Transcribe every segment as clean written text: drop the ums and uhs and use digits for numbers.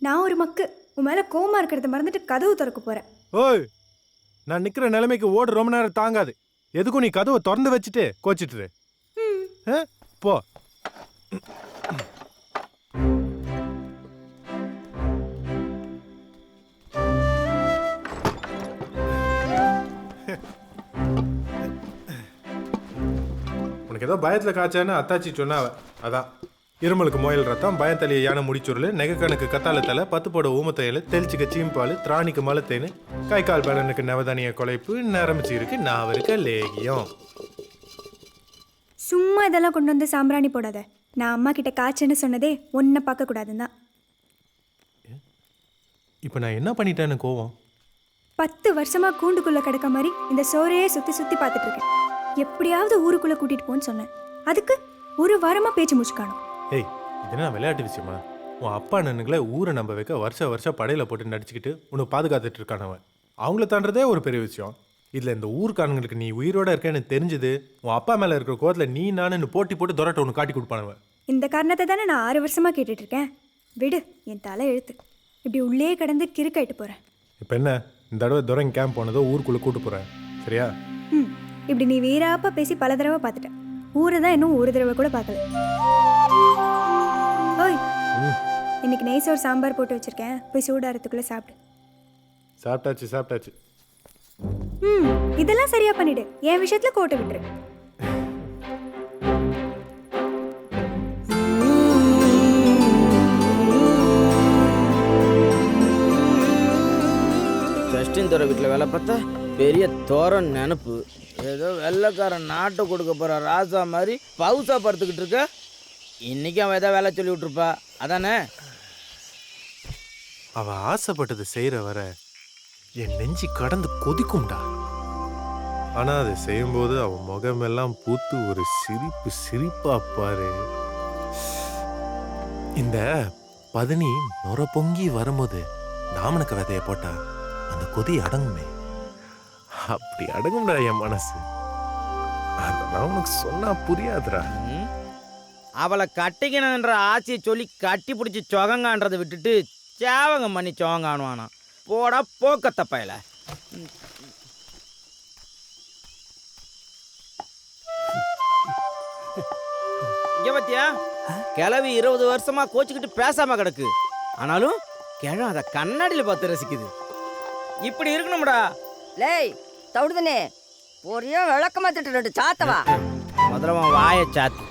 நான் ஒரு மக்கு உன் மேல கோமா இருக்கிறத மறந்துட்டு கதவு திறக்க போறேன். ஓய், நான் நிக்கிற நிலைமைக்கு ஓடு ரொம்ப நேரம் தாங்காது. எதுக்கும் நீ கதவை திறந்து வச்சுட்டு கோச்சிட்டு போ. உனக்கு ஏதோ பயத்துல காய்ச்சான்னு அத்தாச்சி சொன்னாவ. அதான் இருமலுக்கு முயல் ரத்தம், பயத்தலைய யானை முடிச்சுருள், நெகக்கணுக்கு கத்தால தலை, 10 போட ஊமத்தையில், தெளிச்சுக்க சீம்பால், திராணிக்கு மலத்தேனு, கை கால் பலனுக்கு நவதானிய குலைப்பு, நரம்பிச்சு இருக்கு நாவருக்க லேகியம். சும்மா இதெல்லாம் கொண்டு வந்து சாம்பிராணி போடாத. நான் அம்மா கிட்ட காய்ச்சன்னு சொன்னதே ஒன்றை பார்க்க கூடாதுன்னு தான். இப்போ நான் என்ன பண்ணிட்டேன்னு கோவம்? 10 வருஷமா கூண்டுக்குள்ள கிடக்க மாதிரி இந்த சோறையே சுத்தி சுத்தி பார்த்துட்டு இருக்கேன். எப்படியாவது ஊருக்குள்ள கூட்டிட்டு போன்னு சொன்னேன். அதுக்கு ஒரு வாரமா பேச்சு மூச்சு காணும். ஏய், இதுனா விளையாட்டு விஷயமா? உன் அப்பா நன்னுங்களை ஊரை நம்ப வைக்க வருஷம் படையில போட்டு நடிச்சுக்கிட்டு உன்னை பாதுகாத்துட்டு இருக்கானவன். அவங்கள தாண்டதே ஒரு பெரிய விஷயம். இதில் இந்த ஊருக்காரங்களுக்கு நீ உயிரோட இருக்கேன்னு தெரிஞ்சது, உன் அப்பா மேலே இருக்கிற கோவத்தில் நீ நானு போட்டி போட்டு துரட்ட ஒன்று காட்டி கொடுப்பானவன். இந்த காரணத்தை தானே நான் 6 வருஷமா கேட்டுட்டு இருக்கேன். விடு, என் தலை எழுத்து. இப்படி உள்ளே கடந்து கிறுக்காயிட்டு போறேன். இப்போ என்ன, இந்த தடவை துரங்க கேம்ப் போனதோ ஊருக்குள்ளே கூட்டு போகிறேன், சரியா? இப்படி நீ வீராப்பா பேசி பல தடவை பார்த்துட்டேன். ஊரை தான் இன்னும் ஒரு தடவை கூட பார்க்கல. ஓய், இன்னைக்கு நெய் சோறு சாம்பார் போட்டு வச்சிருக்கேன். போய் சூடாரத்துக்குள்ள சாப்பிடு. சாப்பிட்டாச்சு. இதெல்லாம் சரியா பண்ணிடு. என் விஷயத்துல கோட்டை விட்டுரு. ஜஸ்டின் தோற வீட்டில் வேலை பார்த்தா பெரிய தோரம் நினப்பு. ஏதோ வெள்ளைக்காரன் நாட்டை கொடுக்க போகிற ராசா மாதிரி பவுசா படுத்துக்கிட்டு இருக்க. இன்னைக்கு அவன் ஏதோ வேலை சொல்லி விட்டுருப்பா, அதானே? அவ ஆசைப்பட்டது செய்யற வர என் நெஞ்சி கடந்து கொதிக்கும்டா. ஆனா அதை செய்யும்போது அவன் முகமெல்லாம் பூத்து ஒரு சிரிப்பா பாரு. இந்த பதனி நொற பொங்கி வரும்போது நாமனுக்கு விதைய போட்டா அந்த கொதி அடங்குமே. அப்படி அடங்கும்டா என் மனசு. அதெல்லாம் உனக்கு சொன்னா புரியாதுடா. அவளை கட்டிக்கணுன்ற ஆசையை சொல்லி கட்டி பிடிச்சி சொகங்கான்றதை விட்டுட்டு சேவகம் பண்ணி சொகங்கானுவானா? போடா போக்கத்த பயல. இங்க பத்தியா, கிளவி 20 வருஷமா கோச்சுக்கிட்டு பேசாம கிடக்கு. ஆனாலும் கிழம் அதை கண்ணாடியில் பார்த்து ரசிக்குது. இப்படி இருக்கணும்டா. லேய் தவிடுதனே, ஒரே விளக்கமா திட்டு சாத்தவா. முதல்ல வாயை சாத்து.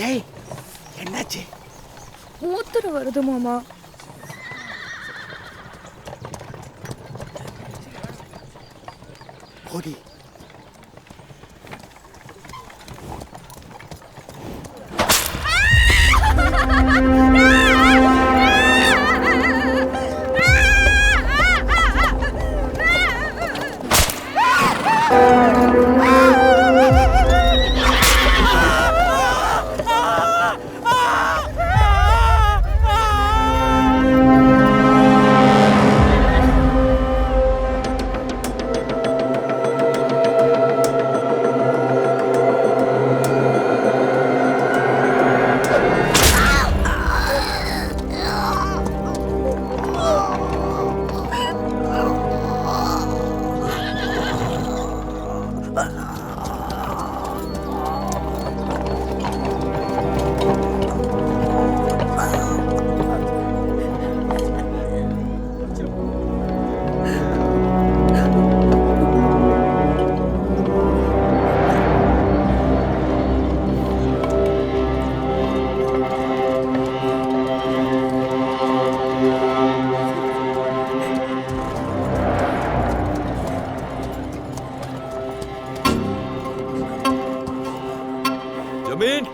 ஏய், என்னாச்சு? மூத்திர வருது மாமா. போடி.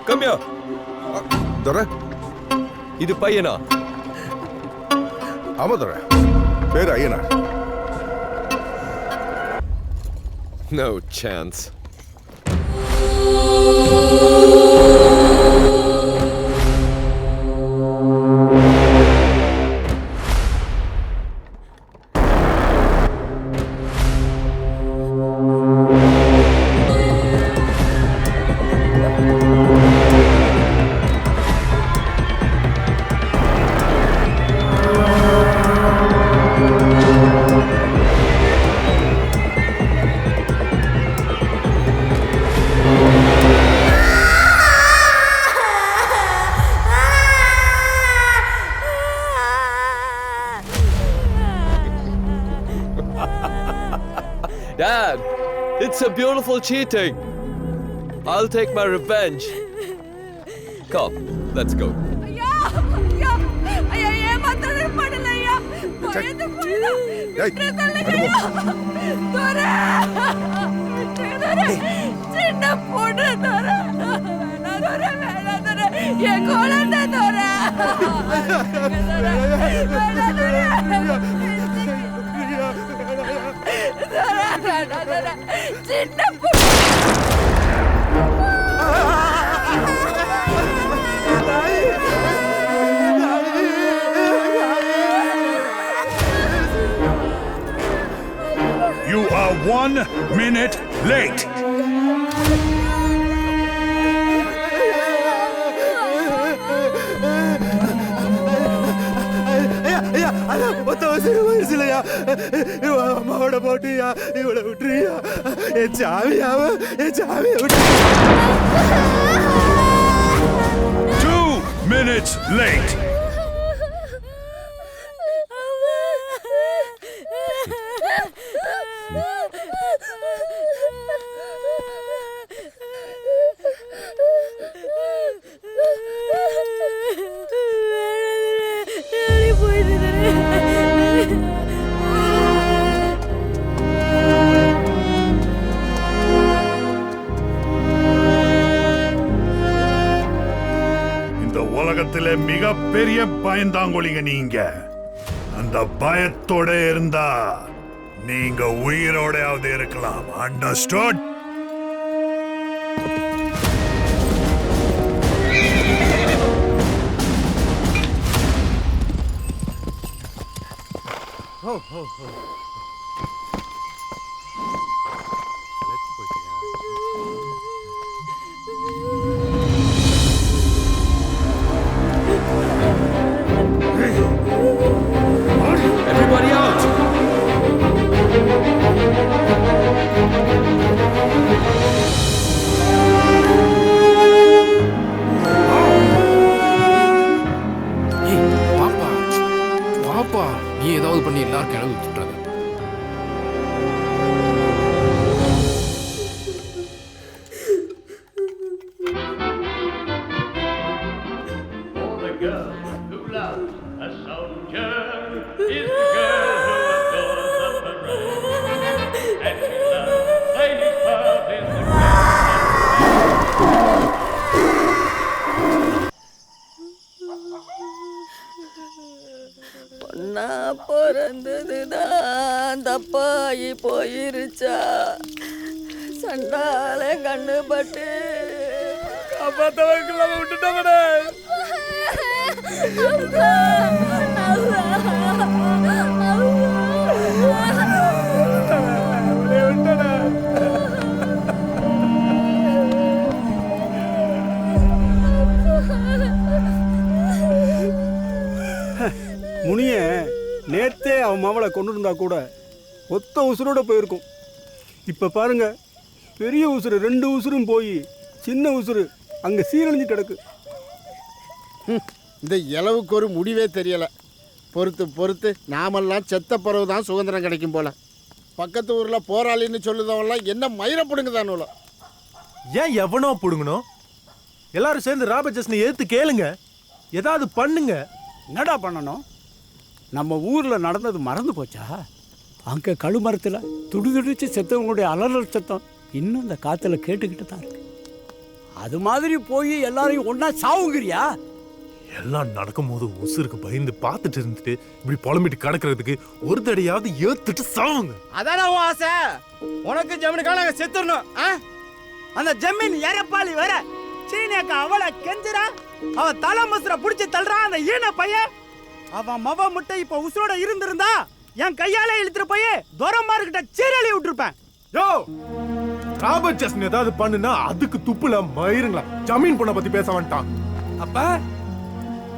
கம்மியா துரை இது பையனா? ஆமா துரை, பேர் Ayyanar. No chance. Dad, it's a beautiful cheating. I'll take my revenge. Come, let's go. You are 1 minute late. அம்மாவோட போட்டியா இவளை விட்டுறியா? என் சாவியாவ என் சாவியை விட்டு 2 minutes late. உலகத்திலே மிகப்பெரிய பயந்தாங்கொழிங்க நீங்க. அந்த பயத்தோட இருந்தா நீங்க உயிரோடையாவது இருக்கலாம். அண்டர்ஸ்டுட்? Everybody out! வாப்பா, நீ ஏதாவது பண்ணி எல்லாரும் கிளம்பி விட்டுறாங்க. பொண்ணா பிறந்ததுதான் தப்பாயி போயிருச்சா? சண்டால கண்ணு பட்டு காப்பாத்தவங்க விட்டுட்டாங்கடே. முனிய நேத்தே அவன் மாவளை கொண்டு இருந்தா கூட ஒத்த உசுரோட போயிருக்கும். இப்ப பாருங்க, பெரிய உசுறு 2 உசுரும் போய் சின்ன உசுறு அங்க சீரழிஞ்சு கிடக்கு. இந்த இளவுக்கு ஒரு முடிவே தெரியல. பொறுத்து பொறுத்து நாமெல்லாம் செத்த பிறகு தான் சுதந்திரம் கிடைக்கும் போல. பக்கத்து ஊர்ல போராளின்னு சொல்லுதவெல்லாம் என்ன மயிரை பிடுங்குதானுல. ஏன் எவனோ பிடுங்கணும்? எல்லாரும் சேர்ந்து ராபர்ட்ஸனை எதிர்த்து கேளுங்க, ஏதாவது பண்ணுங்க. என்னடா பண்ணணும்? நம்ம ஊரில் நடந்தது மறந்து போச்சா? அங்கே கழுமரத்தில் துடிதுடிச்சு செத்தவங்களுடைய அலறல் சத்தம் இன்னும் இந்த காற்றுல கேட்டுக்கிட்டு தான் இருக்கு. அது மாதிரி போய் எல்லாரையும் ஒன்னா சாவுங்கிறியா? எல்லாம் நடக்கும்போது உசுருக்கு பயந்து பார்த்துட்டு இருந்துட்டு இப்படி புலம்பிட்டு கிடக்கிறதுக்கு ஒரு தடையாவது ஏத்துட்டு சாவுங்க. அதான உன் ஆசை? உனக்கு ஜமீனுக்காக நாங்க செத்துறணும். அந்த ஜமீன் எரப்பாளி வேற சீனியக்கா அவளை கெஞ்சுறா, அவன் தலை மசுர புடிச்சு தள்ளுறான் அந்த ஈன பையன். அவன் மவ முட்டை இப்ப உசுரோட இருந்திருந்தா என் கையால இழுத்துட்டு போய் துரமார்கிட்ட சீரழி விட்டுருப்பேன். யோ ராபர்ட் ஜஸ்ன் ஏதாவது பண்ணுனா அதுக்கு துப்புல மயிருங்களா ஜமீன் பொண்ணை பத்தி பேச வந்துட்டான். அப்ப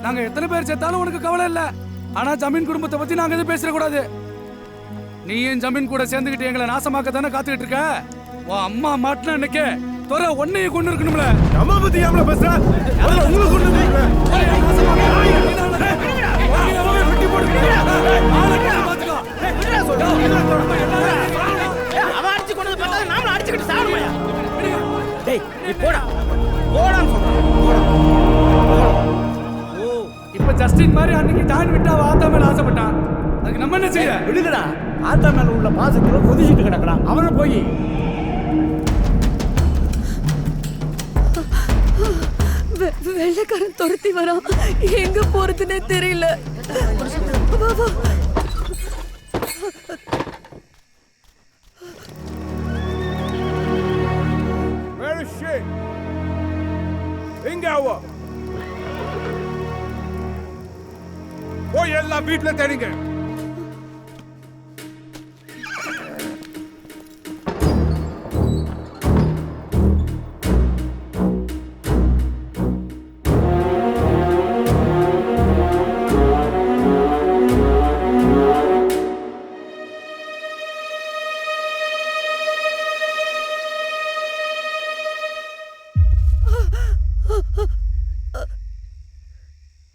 நாங்க எத்தனை பேர் செத்தாலும் உனக்கு கவலை இல்ல. ஆனா ஜமீன் குடும்பத்தை பத்தி நாங்க எதுவும் பேசக்கூடாது. நீ என் ஜமீன் கூட சேர்ந்துகிட்டு எங்களை நாசமாக்க தானே காத்துக்கிட்டு இருக்க. உன் அம்மா மாட்டின அன்னைக்கு தொர ஒன்னையே கொண்டு இருக்கணும்ல. நம்ம பத்தி ஏம்ல பேசுற? அதெல்லாம் உங்களுக்கு கொண்டு வந்துருக்கேன். அவன் அடிச்சு கொண்டு வந்து பார்த்தா நாமளும் அடிச்சுக்கிட்டு சாவணுமையா? டேய் நீ போடா போடான்னு சொல்றேன். இப்ப ஜஸ்டின் மாதிரி அன்னைக்கு டான் விட்டு அவ ஆத்தா மேல ஆசைப்பட்டான். அதுக்கு நம்ம என்ன செய்ய? விடுதடா, ஆத்தா மேல உள்ள பாசத்துல கொதிச்சுட்டு கிடக்குறான். அவனை போய் வெள்ளைக்காரன் துரத்தி வரான், எங்க போறதுன்னே தெரியல. வா வா. போய் எல்லாம் வீட்டுல தேடிங்க.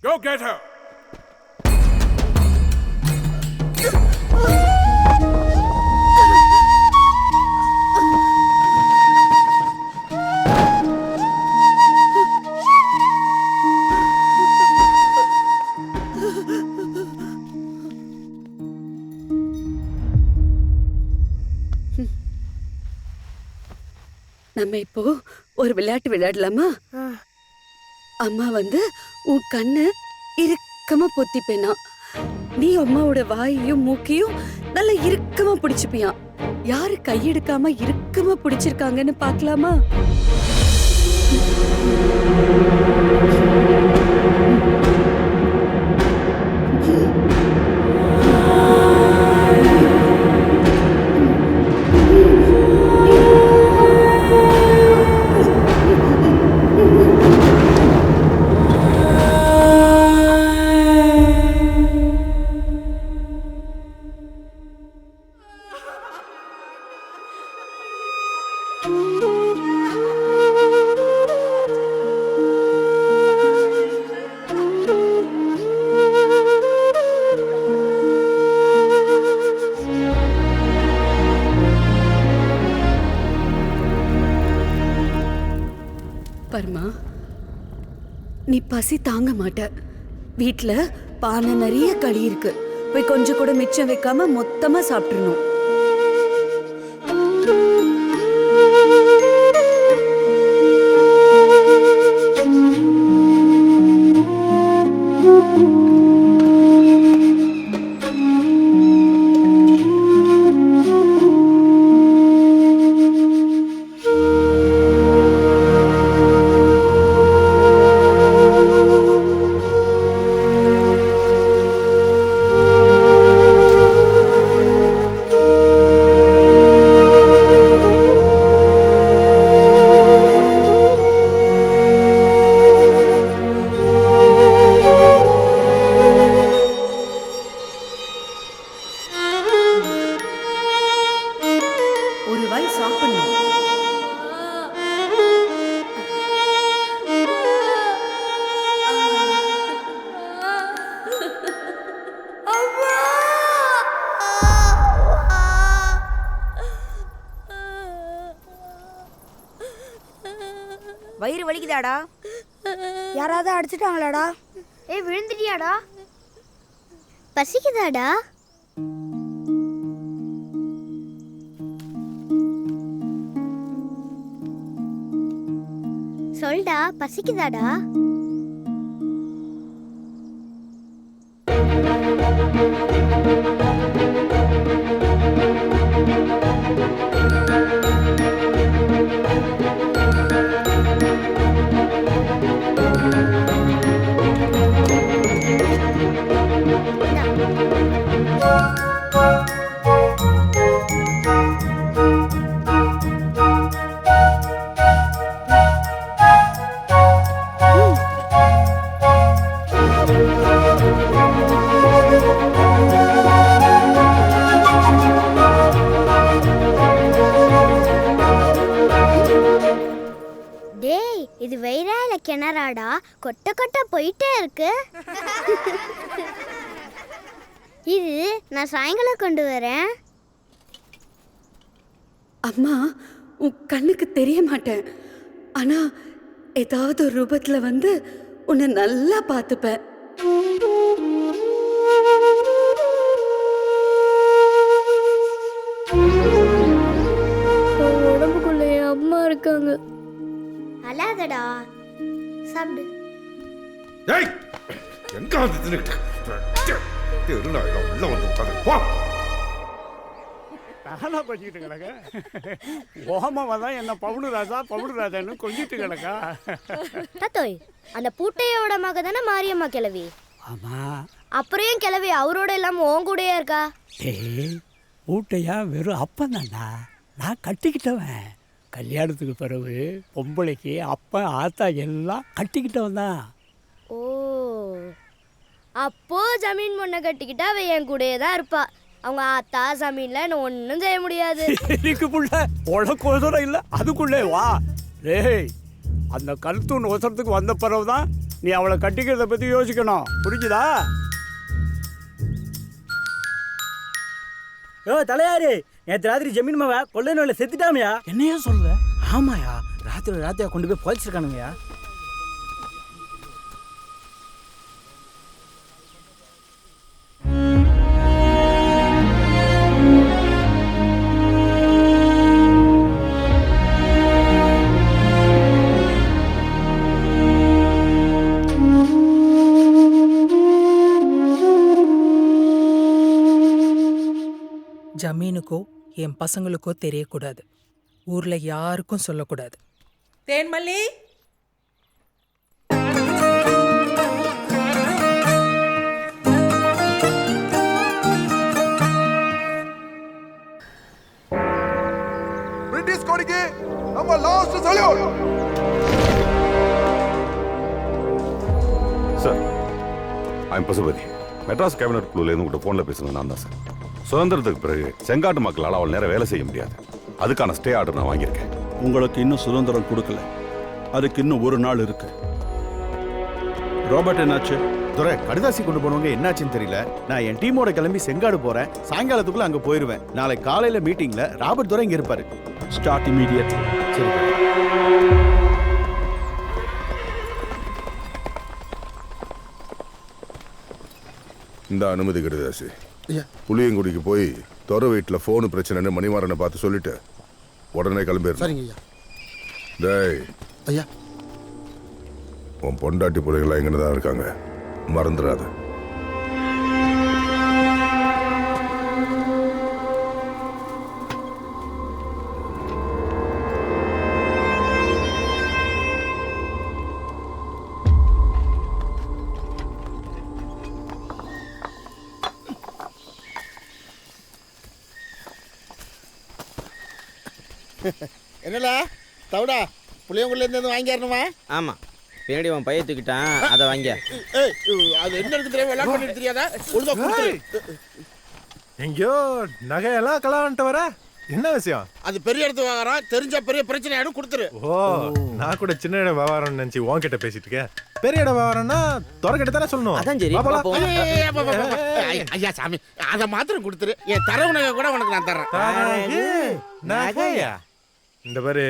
Go get her. நம்ம இப்போ ஒரு விளையாட்டு விளையாடலாமா? அம்மா வந்து உன் கண்ணை இறுக்கமா பொத்திப்பேனா, நீ அம்மாவோட வாயையும் மூக்கையும் நல்லா இறுக்கமா பிடிச்சுப்பியான். யாரு கையெடுக்காம இறுக்கமா பிடிச்சிருக்காங்கன்னு பாக்கலாமா? பர்மா, நீ பசி தாங்க மாட்ட. வீட்ல பானை நிறைய களி இருக்கு, போய் கொஞ்சம் கூட மிச்சம் வைக்காம மொத்தமா சாப்பிட்டுறணும். வயிறு வலிக்குதாடா? யாராவது அடிச்சிட்டாங்களாடா? ஏய் விழுந்துட்டியாடா? பசிக்குதாடா? சொல்டா, பசிக்குதாடா? டேய், இது வைரால கிணறாடா, கொட்ட கொட்ட போயிட்டே இருக்கு. இது நான் சாயங்காலம் கொண்டு வரேன். அம்மா உன் கண்ணுக்கு தெரிய மாட்டேன், ஆனா ஏதாவது ஒரு ரூபத்துல வந்து உன்னை நல்லா பார்த்துப்பேன். உடம்புக்குள்ள என் அம்மா இருக்காங்க. அழாதடா, சாப்பிடு. ஏய் எங்க வந்து தின்னுக்கிட்டு உள்ள வந்து உட்காந்து போ. தானா பண்ணிக்கிட்டு கிடக்க. ஓமாவா தான் என்ன பவுனு ராஜான்னு கொஞ்சிட்டு கிடக்கா. தத்தோய், அந்த பூட்டையோட மக தானே மாரியம்மா கிழவி. ஆமா. அப்புறம் ஏன் கிழவி அவரோட இல்லாம உன் கூடயே இருக்கா? ஏய் ஊட்டையா வெறும் அப்பந்தாண்டா, நான் கட்டிக்கிட்டவன். கல்யாணத்துக்கு பிறகு பொம்பளைக்கு அப்பா ஆத்தா எல்லாம் கட்டிக்கிட்டவன் தான். ஓ, அப்போ ஜமீன் பொண்ணை கட்டிக்கிட்டா அவ என் கூடயே தான் இருப்பா. அவங்க ஆத்தா ஜமீன்ல என்ன ஒன்றும் செய்ய முடியாது. எனக்கு புள்ள உனக்கு ஒசரம் இல்லை, அதுக்குள்ளே வா. டேய், அந்த கருத்தூன் ஒசரத்துக்கு வந்த பிறகு தான் நீ அவளை கட்டிக்கிறத பற்றி யோசிக்கணும், புரிஞ்சுதா? ஓ தலையாரு, நேற்று ராத்திரி ஜமீன் மாவ கொள்ளை நோயில் செத்துட்டாமையா? என்னையா சொல்ற? ஆமாயா, ராத்திரியா கொண்டு போய் புதைச்சிருக்கானுங்கயா. ஜமீனுக்கோ என் பசங்களுக்கோ தெரியக்கூடாது, ஊர்ல யாருக்கும் சொல்லக்கூடாது. தேன்மல்லி, பிரிட்டிஷ் கோடிக்கு நம்ம last salute. Sir, I'm Pasupathi. Madras cabinet குழுலேருந்து உங்கள்கிட்ட ஃபோனில் பேசுகிறேன். நான் தான் சார். சுதந்திரத்துக்கு பிறகு செங்காட்டு மக்களால் அவள் நேரம் வேலை செய்ய முடியாது. அதுக்கான ஸ்டே ஆர்டர் நான் வாங்கியிருக்கேன். உங்களுக்கு இன்னும் சுதந்திரம் கொடுக்கல, அதுக்கு இன்னும் ஒரு நாள் இருக்கு. ராபர்ட் என்னாச்சு? துரை, கடுதாசி கொண்டு போனவங்க என்னாச்சுன்னு தெரியல. நான் என் டீமோட கிளம்பி செங்காடு போறேன். சாயங்காலத்துக்குள்ள அங்க போயிருவேன். நாளை காலையில மீட்டிங்ல ராபர்ட் துரை இங்க இருப்பாரு. Start immediately. சரி. இந்த அனுமதி கடுதாசி. புளியங்குடிக்கு போய் துறை வீட்டில் ஃபோனு பிரச்சனைன்னு மணிமாறனை பார்த்து சொல்லிட்டு உடனே கிளம்பிடு. சரிங்க ஐயா. டேய் ஐயா, உன் பொண்டாட்டி பிள்ளைகளாம் எங்கே தான் இருக்காங்க, மறந்துடாத. என்னடா தவிடா, புளியங்குடிலேருந்து வாங்கிடணுமா? ஆமாம், பின்னாடி உன் பைய தூக்கிட்டான், அதை வாங்கிய. ஏய், அது என்ன இருக்கு தெரியாம எல்லாம் பண்ணிட்டு தெரியாதா? ஒழுங்கா கொடுத்துரு. எங்கேயோ நகையெல்லாம் கலாவன்ட்டு வர, என்ன விஷயம்? அது பெரிய இடத்து வாங்குறான், தெரிஞ்ச பெரிய பிரச்சனை ஆயிடும், கொடுத்துரு. ஓ, நான் கூட சின்ன இடம் வியாபாரம் நினைச்சு உன்கிட்ட பேசிட்டு இருக்கேன். பெரிய இடம் வியாபாரம்னா துறக்கிட்ட தானே சொல்லணும். அதான் சரி. ஐயா சாமி, அதை மாத்திரம் கொடுத்துரு. என் தரவு நகை கூட உனக்கு நான் தர்றேன். நகையா? இந்த பாரு,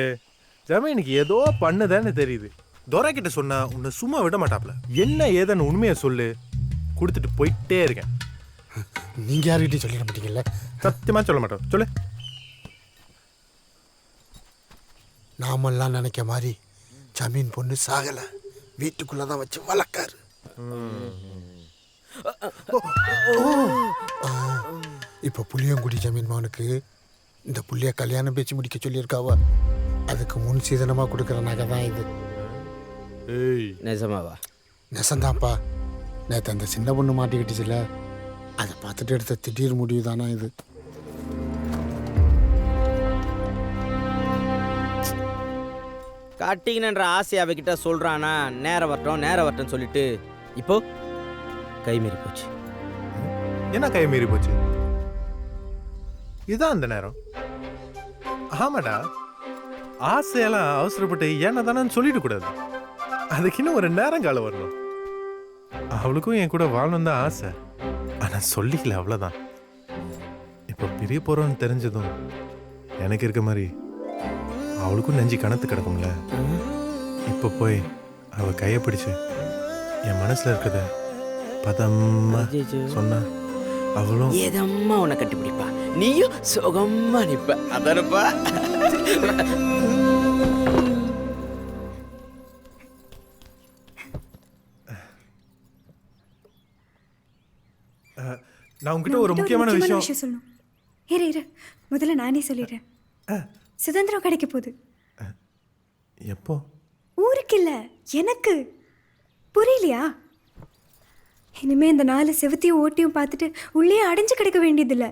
ஜமீனுக்கு ஏதோ பண்ணுதான்னு தெரியுது. துரைக்கிட்ட சொன்னா உன்னை சும்மா விட மாட்டாப்ல. என்ன ஏதுன்னு உண்மையை சொல்லு, கொடுத்துட்டு போயிட்டே இருக்கேன். நீங்க யாருக்கிட்டையும் சொல்லிட மாட்டீங்கல்ல? சத்தியமா சொல்ல மாட்டோம். சொல்லு. நாமெல்லாம் நினைக்க மாதிரி ஜமீன் பொண்ணு சாகலை, வீட்டுக்குள்ளே தான் வச்சு வளர்க்காரு. இப்போ புளியங்குடி ஜமீன் மகனுக்கு இந்த புள்ளைய கல்யாணம் பேச்சு முடிக்க சொல்லியிருக்காவா. அதுக்கு முன் சீதனமாக கொடுக்குற நகை தான் இது. நிஜமாவா? நெசந்தான்ப்பா. நேற்று அந்த சின்ன பொண்ணு மாட்டிக்கிட்டுச்சுல, அதை பார்த்துட்டு எடுத்த திடீர் முடிவு தானா இது. காட்டிங்கன்ற ஆசை அவகிட்ட சொல்றானா, நேரம் வரட்டும் சொல்லிட்டு இப்போ கை மீறி போச்சு. என்ன கை மீறி போச்சு? இதான் அந்த நேரம். ஆமாடா, ஆசையெல்லாம் அவசரப்பட்டு ஏன்னா தானே சொல்லிட்டு கூடாது. அதுக்கு இன்னும் ஒரு நேரங்காலம் வரணும். அவளுக்கும் என் கூட வாழணும் தான் ஆசை, ஆனா சொல்லிக்கல, அவ்வளவுதான். இப்ப பிரிய போறோம்னு தெரிஞ்சதும் எனக்கு இருக்க மாதிரி அவளுக்கும் நெஞ்சு கணத்து கிடக்கும்ல. இப்ப போய் அவ கையை பிடிச்சு என் மனசுல இருக்கிறத பதம்மா சொன்னா அவளும் ஏதம்மா உன்னை கட்டிப்பிடிப்பா, நீயும் சுகமா நிப்ப. அதானப்பா? நான் உங்ககிட்ட ஒரு முக்கியமான விஷயம் சொல்லணும். இரு முதல்ல நானே சொல்லிடுறேன். சுதந்திரம் கிடைக்க போகுது. எப்போ? ஊருக்கு இல்ல, எனக்கு. புரியலையா? இனிமே இந்த 4 செவத்தையும் ஓட்டியும் பார்த்துட்டு உள்ளே அடைஞ்சு கிடக்க வேண்டியதில்லை.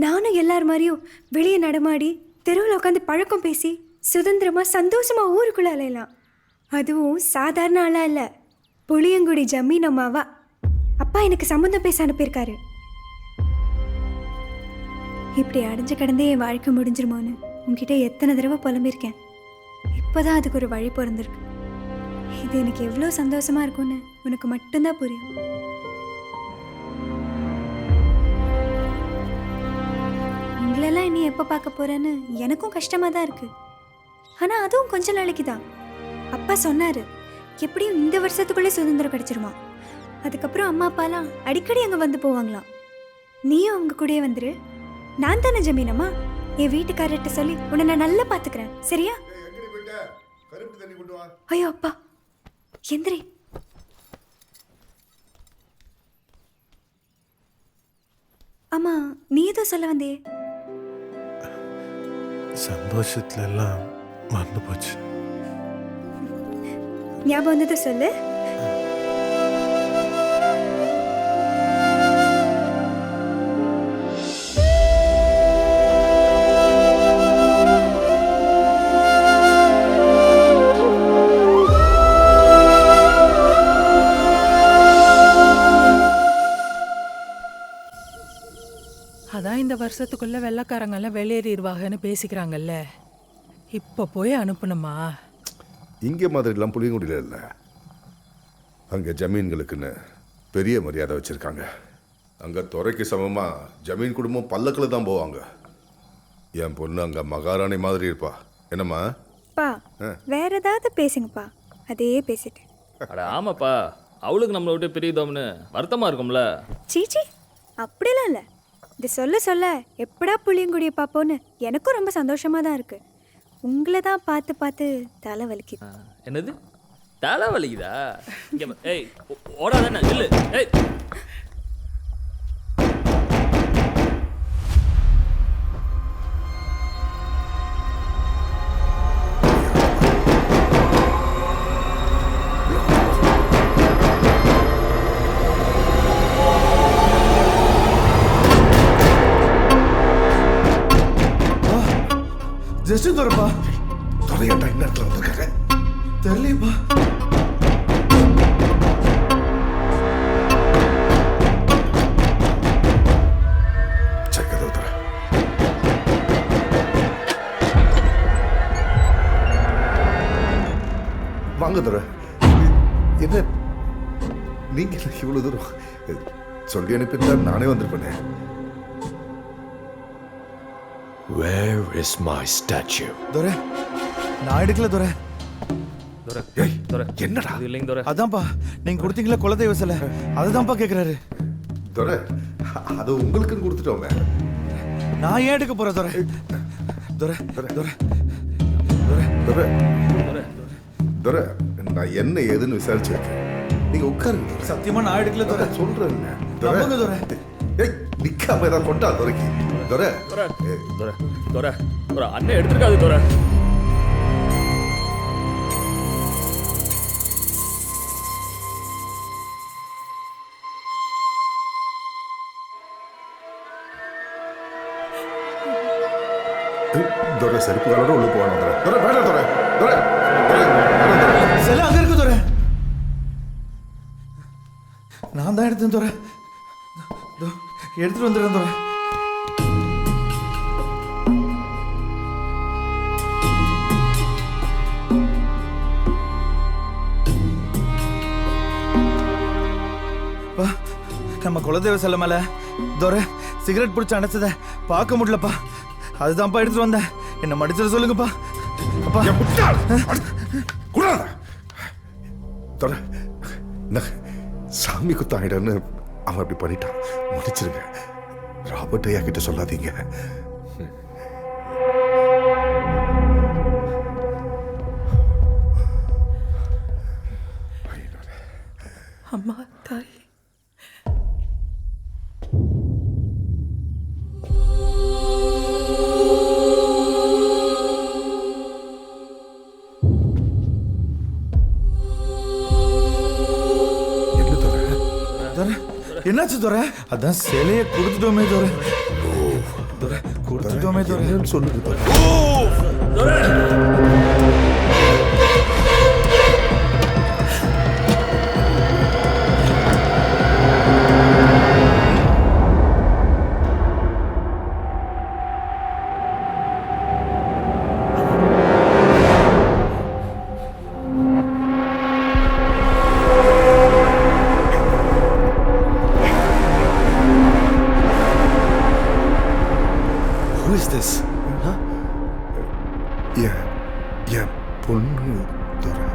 நானும் எல்லார் மாதிரியும் வெளியே நடமாடி தெருவில் உட்காந்து பழக்கம் பேசி சுதந்திரமா சந்தோஷமா ஊருக்குள்ள அலையலாம். அதுவும் சாதாரண ஆளா இல்லை, புளியங்குடி ஜமீன் அம்மாவா. அப்பா எனக்கு சம்மந்தம் பேச அனுப்பியிருக்காரு. இப்படி அடைஞ்சு கிடந்தே என் வாழ்க்கை முடிஞ்சிருமோன்னு உங்ககிட்ட எத்தனை தடவை புலம்பிருக்கேன். இப்போதான் அதுக்கு ஒரு வழி பிறந்திருக்கு. இது எனக்கு எவ்வளோ சந்தோஷமா இருக்கும்னு உனக்கு மட்டும்தான் புரியும். உங்களெல்லாம் இனி எப்போ பார்க்க போறேன்னு எனக்கும் கஷ்டமா தான் இருக்கு. ஆனா அதுவும் கொஞ்ச நாளைக்கு தான். அப்பா சொன்னாரு, எப்படியும் இந்த வருஷத்துக்குள்ளே சுதந்திரம் கிடைச்சிருமா. அதுக்கப்புறம் அம்மா அப்பாலாம் அடிக்கடி அங்கே வந்து போவாங்களாம். நீயும் அவங்க கூடயே வந்துரு. நான் தானே ஜமீனம்மா, என் வீட்டுக்காரர்கிட்ட சொல்லி உன்னை நான் நல்லா பார்த்துக்கிறேன், சரியா? ஐயோ அப்பா, எந்திரி. ஆமா, நீ ஏதோ சொல்ல வந்தே? சந்தோஷத்துல எல்லாம் மறந்து போச்சு. ஞாபகம் வந்ததை சொல்லு. அதான் இந்த வருஷத்துக்குள்ள வெள்ளைக்காரங்கெல்லாம் வெளியேறிடுவாங்கன்னு பேசிக்கிறாங்கல்ல. இப்போ போய் அனுப்பணுமா? இங்கே மாதிரிலாம் புளியங்குடியில் இல்லை. அங்கே ஜமீன்களுக்குன்னு பெரிய மரியாதை வச்சுருக்காங்க. அங்கே துறைக்கு சமமாக ஜமீன் குடும்பம் பல்லக்கில் தான் போவாங்க. என் பொண்ணு அங்கே மகாராணி மாதிரி இருப்பா. என்னம்மா? பா, வேற ஏதாவது பேசுங்கப்பா. அதே பேசிட்டு. அட ஆமாப்பா, அவளுக்கு நம்மளை விட்டு பிரியுதோம்னு வருத்தமாக இருக்கும்ல. சீச்சி, அப்படிலாம் இல்லை. இது சொல்ல சொல்ல எப்படா புளியங்குடியை பார்ப்போன்னு எனக்கும் ரொம்ப சந்தோஷமா தான் இருக்கு. உங்களை தான் பார்த்து பார்த்து தலை வலிக்குது. என்னது தலை வலிக்குதா? ஏய் ஓடாதானே இல்லை. ஏய் ஜஸ்ட் தரப்பா. தொலையா டைம் நேரத்தில் வந்திருக்காங்க தெரியலையப்பா. வாங்க தர. என்ன நீங்க இவ்வளவு தூரம் சொல்லி அனுப்பியிருந்தா நானே வந்திருப்பேனே. Where is my statue? துரை, நான் எடுக்கல துரை. என்னடா இது இல்லைங்க துரை. அதான்ப்பா நீங்க கொடுத்தீங்களா குலதெய்வ சிலை, அதுதான்ப்பா கேட்குறாரு. துரை, அது உங்களுக்குன்னு கொடுத்துட்டோங்க. நான் ஏன் எடுக்க போறேன் துரை? துரை துரை துரை துரை துரை நான் என்ன ஏதுன்னு விசாரிச்சு வைக்கிறேன் நீங்க உட்காருங்க. சத்தியமா நான் எடுக்கல துரை. சொல்றேன் நம்புங்க துரை. ஏய் நிக்காம ஏதாவது கொண்டா துரைக்கு. துரை துரை துரை துரை துரை அண்ணன் எடுத்துருக்காது துரை. துரை செருப்பு காலோட உள்ள போவானோ துரை. துரை வேண்டாம் துரை. துரை செல்ல அங்க இருக்கு துரை. நான் தான் எடுத்தேன் துரை. எடுத்துட்டு வந்துடுறேன் துரை. நம்ம குலதெய்வ செல்ல மேல துரை சிகரெட் பிடிச்சி அணைச்சத பார்க்க முடியலப்பா. அதுதான்ப்பா எடுத்துட்டு வந்தேன். என்ன மடிச்சிட சொல்லுங்கப்பா. அப்பா துரை சாமி குத்தாயிடன்னு அவன் அப்படி பண்ணிட்டான். முடிச்சிருங்க. ராபர்ட் ஐயா கிட்ட சொல்லாதீங்க. அம்மா தாய் என்னாச்சு துரை? அதான் சிலையை கொடுத்துட்டோமே துரை. துரை கொடுத்துட்டோமே துரை. சொல்லுங்க துரை. Who is this? என் பொண்ணு துரை.